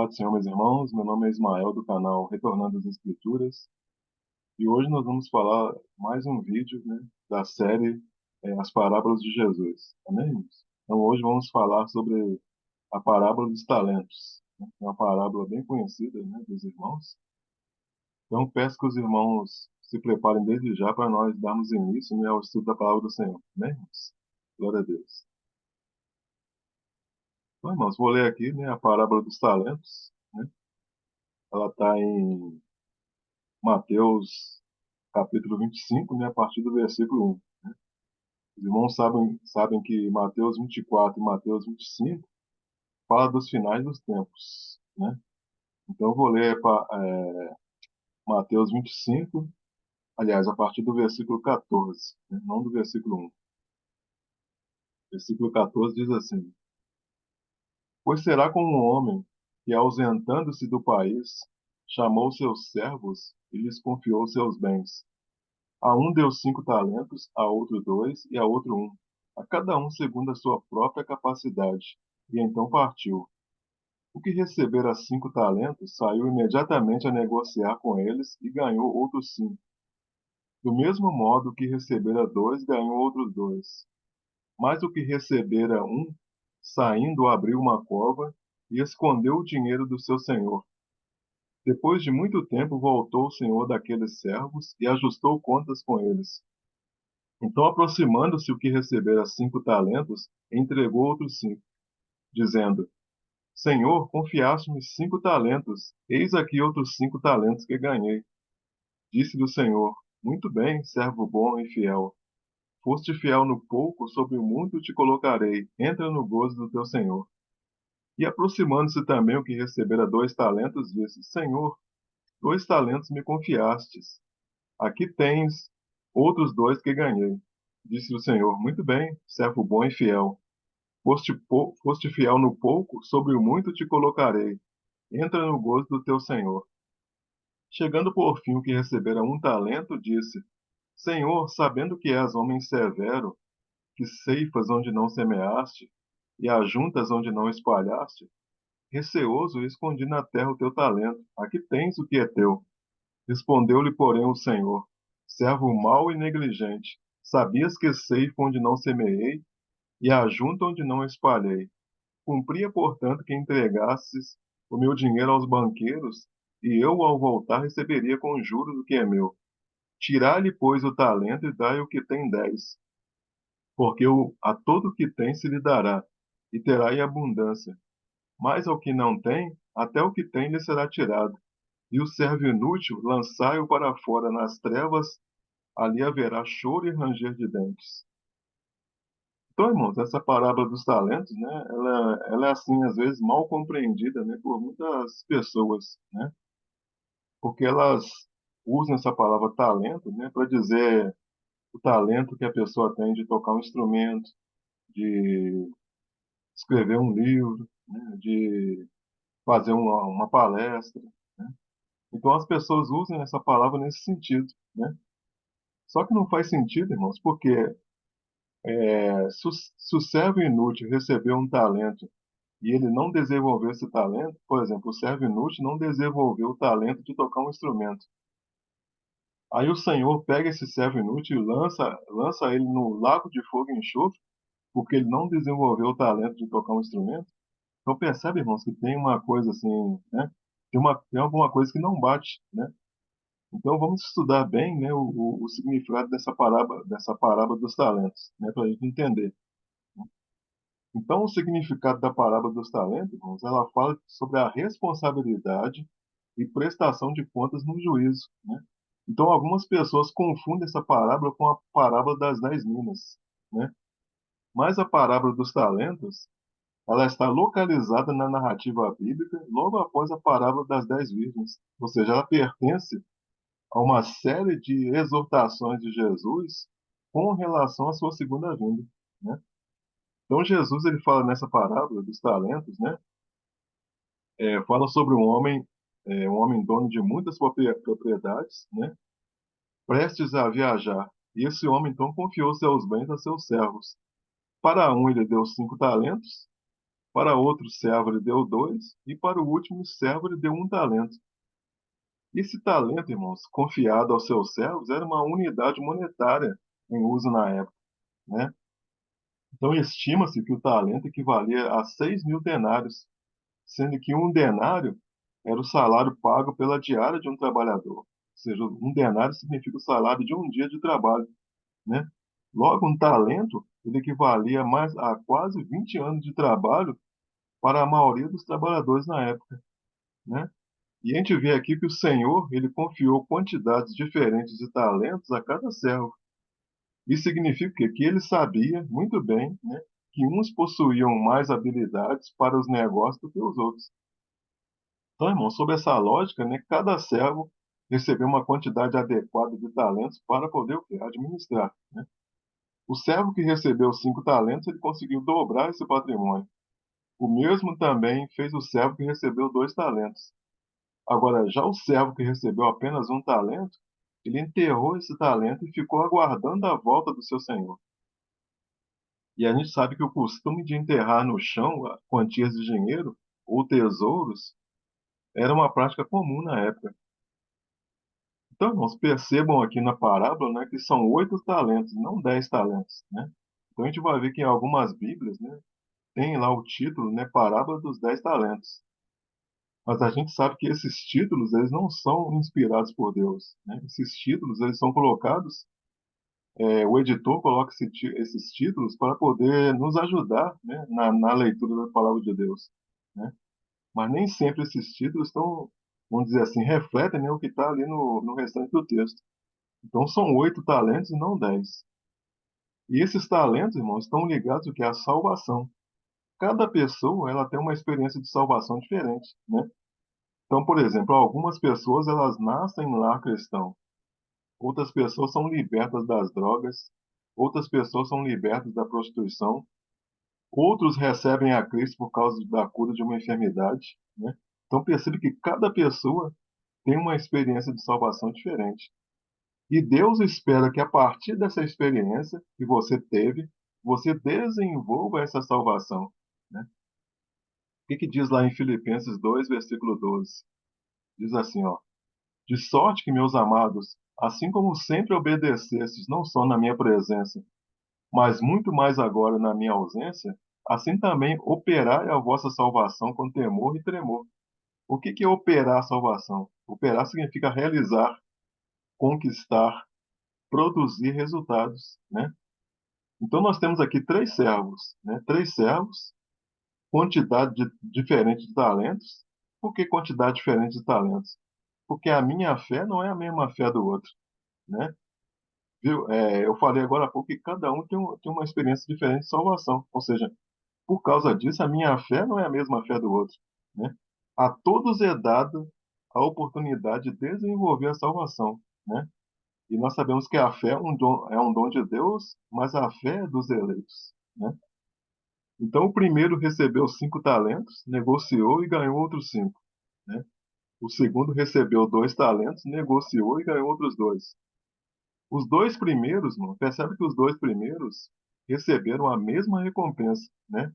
Paz do Senhor, meus irmãos. Meu nome é Ismael, do canal Retornando às Escrituras. E hoje nós vamos falar mais um vídeo, né, da série As Parábolas de Jesus. Amém, irmãos? Então, hoje vamos falar sobre a parábola dos talentos, né? É uma parábola bem conhecida, né, dos irmãos. Então, peço que os irmãos se preparem desde já para nós darmos início, né, ao estudo da palavra do Senhor. Amém, irmãos? Glória a Deus. Então, irmãos, vou ler aqui, né, a parábola dos talentos, né? Ela está em Mateus capítulo 25, né, a partir do versículo 1. Os irmãos sabem que Mateus 24 e Mateus 25 fala dos finais dos tempos, né? Então eu vou ler Mateus 25, aliás, a partir do versículo 14, né, não do versículo 1. Versículo 14 diz assim: Pois será como um homem que, ausentando-se do país, chamou seus servos e lhes confiou seus bens. A um deu 5 talentos, a outro 2 e a outro 1, a cada um segundo a sua própria capacidade, e então partiu. O que recebera 5 talentos saiu imediatamente a negociar com eles e ganhou outros 5. Do mesmo modo, o que recebera 2 ganhou outros 2. Mas o que recebera 1, saindo, abriu uma cova e escondeu o dinheiro do seu senhor. Depois de muito tempo voltou o senhor daqueles servos e ajustou contas com eles. Então, aproximando-se o que recebera 5 talentos, entregou outros 5, dizendo: Senhor, confiaste-me 5 talentos, eis aqui outros 5 talentos que ganhei. Disse-lhe o Senhor: Muito bem, servo bom e fiel. Foste fiel no pouco, sobre o muito te colocarei. Entra no gozo do teu Senhor. E aproximando-se também o que recebera 2 talentos, disse: Senhor, 2 talentos me confiastes. Aqui tens outros 2 que ganhei. Disse o Senhor: Muito bem, servo bom e fiel. Foste fiel no pouco, sobre o muito te colocarei. Entra no gozo do teu Senhor. Chegando por fim o que recebera 1 talento, disse: Senhor, sabendo que és homem severo, que ceifas onde não semeaste, e ajuntas onde não espalhaste, receoso escondi na terra o teu talento. Aqui tens o que é teu. Respondeu-lhe, porém, o Senhor: Servo mau e negligente, sabias que ceifo onde não semeei, e ajunto onde não espalhei. Cumpria, portanto, que entregasses o meu dinheiro aos banqueiros, e eu, ao voltar, receberia com juros o que é meu. Tirai-lhe, pois, o talento e dai o que tem 10, porque a todo o que tem se lhe dará, e terá em abundância. Mas ao que não tem, até o que tem lhe será tirado. E o servo inútil, lançai-o para fora nas trevas, ali haverá choro e ranger de dentes. Então, irmãos, essa parábola dos talentos, né, ela é assim, às vezes, mal compreendida, né, por muitas pessoas, né, porque elas usam essa palavra talento, né, para dizer o talento que a pessoa tem de tocar um instrumento, de escrever um livro, né, de fazer uma palestra, né. Então, as pessoas usam essa palavra nesse sentido, né. Só que não faz sentido, irmãos, porque se o servo inútil recebeu um talento e ele não desenvolveu esse talento, por exemplo, o servo inútil não desenvolveu o talento de tocar um instrumento. Aí o Senhor pega esse servo inútil e lança ele no lago de fogo e enxofre, porque ele não desenvolveu o talento de tocar um instrumento. Então percebe, irmãos, que tem uma coisa assim, né? Tem alguma coisa que não bate, né? Então vamos estudar bem, né, o significado dessa parábola dos talentos, né, para a gente entender. Então, o significado da parábola dos talentos, irmãos, ela fala sobre a responsabilidade e prestação de contas no juízo, né? Então, algumas pessoas confundem essa parábola com a parábola das 10 minas, né? Mas a parábola dos talentos, ela está localizada na narrativa bíblica logo após a parábola das 10 virgens. Ou seja, ela pertence a uma série de exortações de Jesus com relação à sua segunda vinda, né? Então, Jesus ele fala nessa parábola dos talentos, né? Fala sobre um homem dono de muitas propriedades, né? Prestes a viajar. E esse homem então confiou seus bens a seus servos. Para um ele deu 5 talentos, Para outro servo ele deu 2, e para o último servo ele deu 1 talento. Esse talento, irmãos, confiado aos seus servos, era uma unidade monetária em uso na época, né? Então, estima-se que o talento equivalia a 6.000 denários, sendo que 1 denário era o salário pago pela diária de um trabalhador. Ou seja, 1 denário significa o salário de um dia de trabalho, né? Logo, um talento ele equivalia mais a quase 20 anos de trabalho para a maioria dos trabalhadores na época, né? E a gente vê aqui que o Senhor ele confiou quantidades diferentes de talentos a cada servo. Isso significa que ele sabia muito bem, né, que uns possuíam mais habilidades para os negócios do que os outros. Então, irmão, sob essa lógica, né, cada servo recebeu uma quantidade adequada de talentos para poder o quê? Administrar, né? O servo que recebeu 5 talentos, ele conseguiu dobrar esse patrimônio. O mesmo também fez o servo que recebeu 2 talentos. Agora, já o servo que recebeu apenas 1 talento, ele enterrou esse talento e ficou aguardando a volta do seu senhor. E a gente sabe que o costume de enterrar no chão quantias de dinheiro ou tesouros era uma prática comum na época. Então, irmãos, percebam aqui na parábola, né, que são 8 talentos, não 10 talentos, né? Então a gente vai ver que em algumas Bíblias, né, tem lá o título, né, Parábola dos 10 talentos. Mas a gente sabe que esses títulos, eles não são inspirados por Deus, né? Esses títulos, eles são colocados, o editor coloca esses títulos para poder nos ajudar, né, na leitura da palavra de Deus, né? Mas nem sempre esses títulos estão, vamos dizer assim, refletem, né, o que está ali no restante do texto. Então são 8 talentos e não 10. E esses talentos, irmãos, estão ligados ao que? À salvação. Cada pessoa ela tem uma experiência de salvação diferente, né? Então, por exemplo, algumas pessoas elas nascem em lar cristão, outras pessoas são libertas das drogas, outras pessoas são libertas da prostituição, outros recebem a Cristo por causa da cura de uma enfermidade, né? Então percebe que cada pessoa tem uma experiência de salvação diferente. E Deus espera que a partir dessa experiência que você teve, você desenvolva essa salvação, né? O que que diz lá em Filipenses 2, versículo 12? Diz assim, ó: De sorte que, meus amados, assim como sempre obedecestes, não só na minha presença, mas muito mais agora na minha ausência, assim também operai a vossa salvação com temor e tremor. O que que é operar a salvação? Operar significa realizar, conquistar, produzir resultados, né? Então nós temos aqui 3 servos, né? 3 servos, quantidade diferente de talentos. Por que quantidade diferente de talentos? Porque a minha fé não é a mesma fé do outro, né? Viu? Eu falei agora há pouco que cada um tem uma experiência diferente de salvação. Ou seja, por causa disso, a minha fé não é a mesma fé do outro, né? A todos é dada a oportunidade de desenvolver a salvação, né? E nós sabemos que a fé é um dom de Deus, mas a fé é dos eleitos, né? Então, o primeiro recebeu 5 talentos, negociou e ganhou outros 5, né? O segundo recebeu 2 talentos, negociou e ganhou outros 2. Os 2 primeiros, mano, percebe que os 2 primeiros receberam a mesma recompensa, né?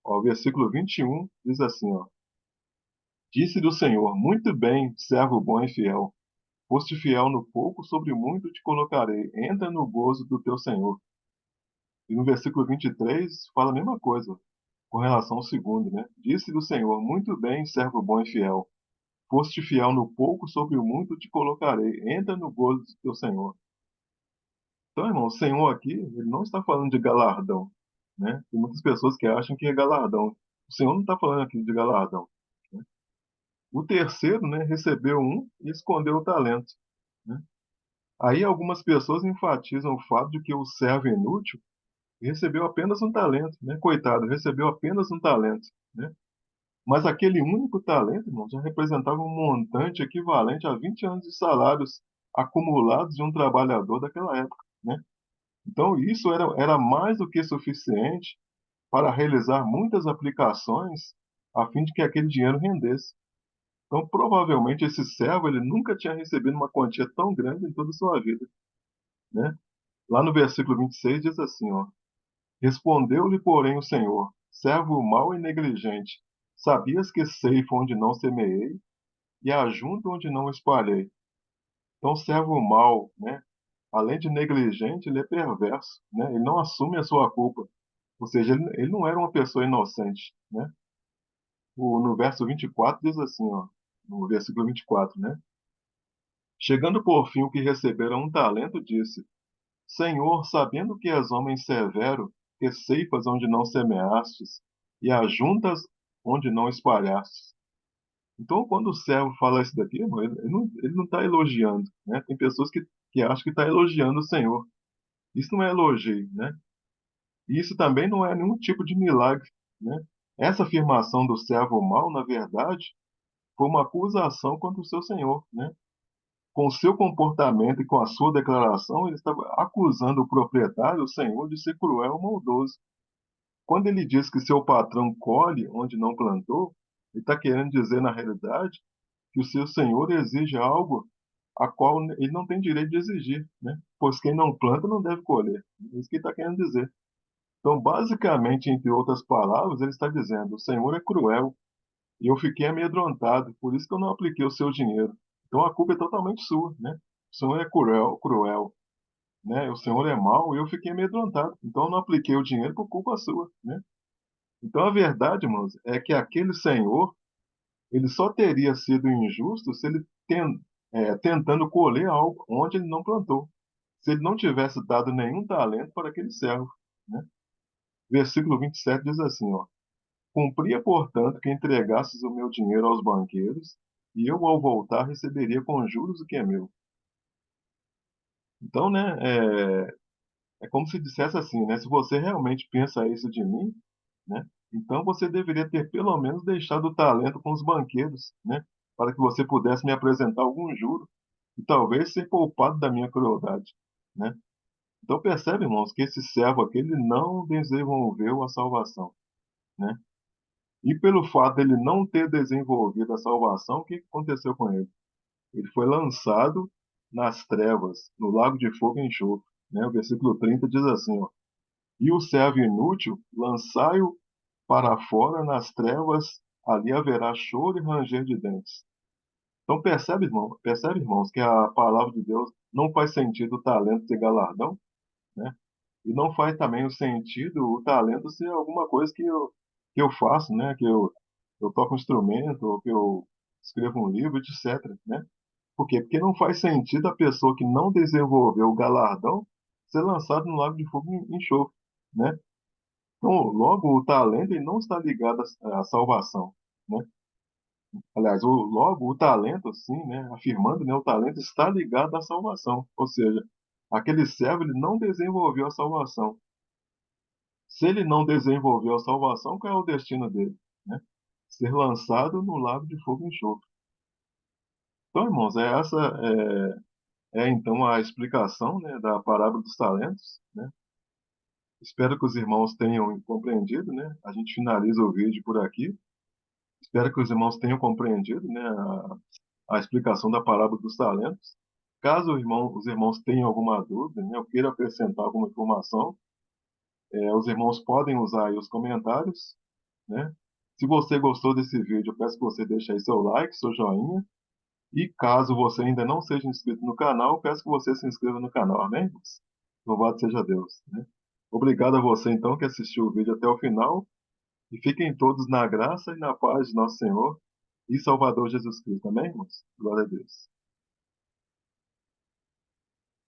Ó, o versículo 21 diz assim, ó: Disse-lhe o Senhor, muito bem, servo bom e fiel. Foste fiel no pouco, sobre o muito te colocarei. Entra no gozo do teu Senhor. E no versículo 23 fala a mesma coisa, com relação ao segundo, né? Disse-lhe o Senhor, muito bem, servo bom e fiel. Foste fiel no pouco, sobre o muito te colocarei. Entra no gozo do teu Senhor. Então, irmão, o Senhor aqui, ele não está falando de galardão, né? Tem muitas pessoas que acham que é galardão. O Senhor não está falando aqui de galardão, né? O terceiro, né, recebeu um e escondeu o talento, né? Aí algumas pessoas enfatizam o fato de que o servo inútil recebeu apenas um talento, né? Coitado, recebeu apenas um talento, né? Mas aquele único talento, irmão, já representava um montante equivalente a 20 anos de salários acumulados de um trabalhador daquela época, né? Então, isso era mais do que suficiente para realizar muitas aplicações a fim de que aquele dinheiro rendesse. Então, provavelmente, esse servo ele nunca tinha recebido uma quantia tão grande em toda a sua vida, né? Lá no versículo 26 diz assim, ó: Respondeu-lhe, porém, o Senhor, servo mau e negligente, sabias que ceifo onde não semeei e ajunto onde não espalhei. Então, servo mau, né? Além de negligente, ele é perverso, né? Ele não assume a sua culpa. Ou seja, ele não era uma pessoa inocente, né? No verso 24 diz assim, ó, no versículo 24, né? Chegando por fim o que recebera um talento, disse: Senhor, sabendo que és homem severo, que ceifas onde não semeastes e ajuntas onde não espalhastes. Então, quando o servo fala isso daqui, irmão, ele não está elogiando, né? Tem pessoas que acham que está elogiando o Senhor. Isso não é elogio, né? E isso também não é nenhum tipo de milagre, né? Essa afirmação do servo mau, na verdade, foi uma acusação contra o seu Senhor, né? Com o seu comportamento e com a sua declaração, ele estava acusando o proprietário, o Senhor, de ser cruel e maldoso. Quando ele diz que seu patrão colhe onde não plantou, ele está querendo dizer, na realidade, que o seu Senhor exige algo a qual ele não tem direito de exigir, né? Pois quem não planta não deve colher. É isso que ele está querendo dizer. Então, basicamente, entre outras palavras, ele está dizendo: o Senhor é cruel e eu fiquei amedrontado, por isso que eu não apliquei o seu dinheiro. Então, a culpa é totalmente sua, né? O Senhor é cruel, cruel, né? O Senhor é mau e eu fiquei amedrontado. Então, eu não apliquei o dinheiro por culpa sua, né? Então, a verdade, irmãos, é que aquele Senhor, ele só teria sido injusto se ele tentando colher algo onde ele não plantou. Se ele não tivesse dado nenhum talento para aquele servo, né? Versículo 27 diz assim, ó: Cumpria, portanto, que entregasses o meu dinheiro aos banqueiros, e eu, ao voltar, receberia com juros o que é meu. Então, né, é como se dissesse assim, né, se você realmente pensa isso de mim, né, então você deveria ter pelo menos deixado o talento com os banqueiros, né, para que você pudesse me apresentar algum juro e talvez ser poupado da minha crueldade, né. Então percebe, irmãos, que esse servo aqui, ele não desenvolveu a salvação, né. E pelo fato dele não ter desenvolvido a salvação, o que aconteceu com ele? Ele foi lançado nas trevas, no lago de fogo e enxofre. Né? O versículo 30 diz assim, ó: E o servo inútil, lançai-o para fora nas trevas, ali haverá choro e ranger de dentes. Então percebe, irmãos, que a palavra de Deus não faz sentido o talento ser galardão, né? E não faz também o sentido o talento ser alguma coisa que eu faço, né? Que eu toco um instrumento, ou que eu escrevo um livro, etc, né? Por quê? Porque não faz sentido a pessoa que não desenvolveu o galardão ser lançado no lago de fogo e enxofre, né? Então, logo, o talento ele não está ligado à salvação, né? Aliás, logo, o talento, assim, né? Afirmando, né? O talento está ligado à salvação. Ou seja, aquele servo ele não desenvolveu a salvação. Se ele não desenvolveu a salvação, qual é o destino dele? Né? Ser lançado no lago de fogo e enxofre. Então, irmãos, então a explicação, né, da parábola dos talentos, né? Espero que os irmãos tenham compreendido, né? A gente finaliza o vídeo por aqui. Espero que os irmãos tenham compreendido, né, a explicação da parábola dos talentos. Caso os irmãos tenham alguma dúvida, né, eu queira acrescentar alguma informação, os irmãos podem usar aí os comentários, né? Se você gostou desse vídeo, eu peço que você deixe aí seu like, seu joinha. E caso você ainda não seja inscrito no canal, eu peço que você se inscreva no canal, amém? Louvado seja Deus, né? Obrigado a você, então, que assistiu o vídeo até o final. E fiquem todos na graça e na paz de nosso Senhor e Salvador Jesus Cristo, amém, irmãos? Glória a Deus.